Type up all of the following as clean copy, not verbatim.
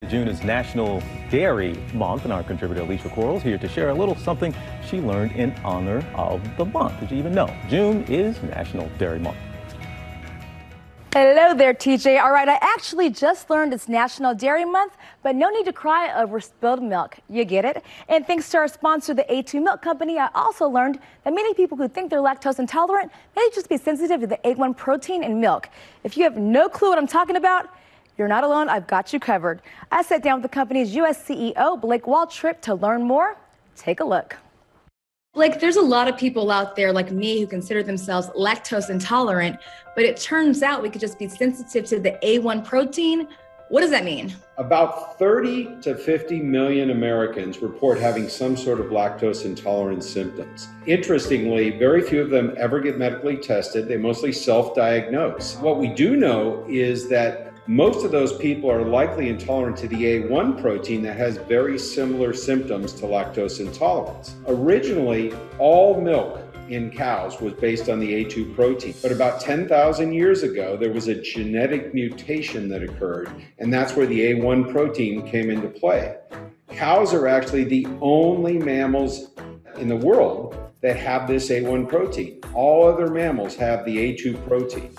June is National Dairy Month, and our contributor Alicia Quarles here to share a little something she learned in honor of the month. Did you even know June is National Dairy Month? Hello there, TJ. All right, I actually just learned it's National Dairy Month, but no need to cry over spilled milk. You get it? And thanks to our sponsor, the A2 Milk Company, I also learned that many people who think they're lactose intolerant may just be sensitive to the A1 protein in milk. If you have no clue what I'm talking about, you're not alone. I've got you covered. I sat down with the company's U.S. CEO, Blake Waltrip, to learn more. Take a look. Blake, there's a lot of people out there like me who consider themselves lactose intolerant, but it turns out we could just be sensitive to the A1 protein. What does that mean? About 30 to 50 million Americans report having some sort of lactose intolerance symptoms. Interestingly, very few of them ever get medically tested. They mostly self-diagnose. What we do know is that most of those people are likely intolerant to the A1 protein that has very similar symptoms to lactose intolerance. Originally, all milk in cows was based on the A2 protein, but about 10,000 years ago, there was a genetic mutation that occurred, and that's where the A1 protein came into play. Cows are actually the only mammals in the world that have this A1 protein. All other mammals have the A2 protein.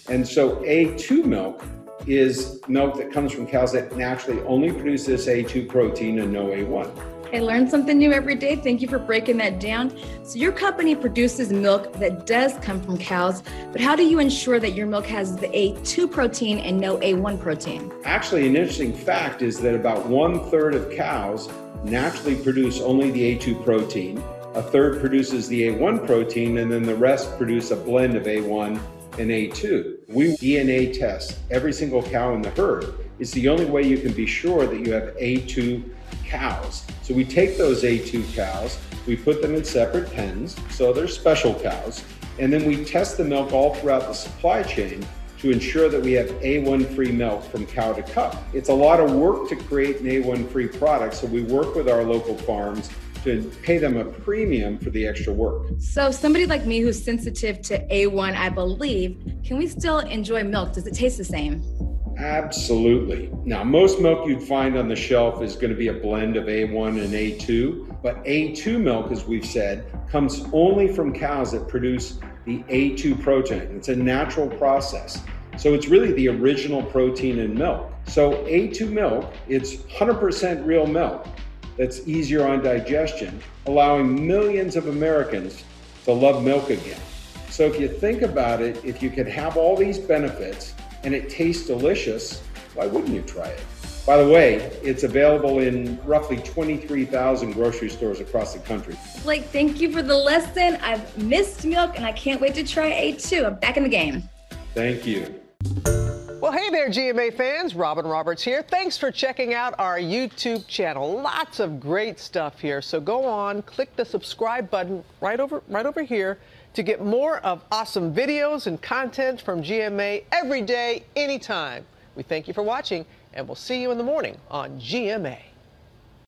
And so A2 milk is milk that comes from cows that naturally only produce this A2 protein and no A1. I learn something new every day. Thank you for breaking that down. So your company produces milk that does come from cows, but how do you ensure that your milk has the A2 protein and no A1 protein? Actually, an interesting fact is that about 1/3 of cows naturally produce only the A2 protein, 1/3 produces the A1 protein, and then the rest produce a blend of A1 and A2. We DNA test every single cow in the herd. It's the only way you can be sure that you have A2 cows. So we take those A2 cows, we put them in separate pens, so they're special cows, and then we test the milk all throughout the supply chain to ensure that we have A1-free milk from cow to cup. It's a lot of work to create an A1-free product, so we work with our local farms to pay them a premium for the extra work. So somebody like me who's sensitive to A1, I believe, can we still enjoy milk? Does it taste the same? Absolutely. Now, most milk you'd find on the shelf is going to be a blend of A1 and A2, but A2 milk, as we've said, comes only from cows that produce the A2 protein. It's a natural process. So it's really the original protein in milk. So A2 milk, it's 100% real milk that's easier on digestion, allowing millions of Americans to love milk again. So if you think about it, if you could have all these benefits and it tastes delicious, why wouldn't you try it? By the way, it's available in roughly 23,000 grocery stores across the country. Blake, thank you for the lesson. I've missed milk and I can't wait to try A2. I'm back in the game. Thank you. Well, hey there, GMA fans. Robin Roberts here. Thanks for checking out our YouTube channel. Lots of great stuff here. So go on, click the subscribe button right over here to get more of awesome videos and content from GMA every day, anytime. We thank you for watching, and we'll see you in the morning on GMA.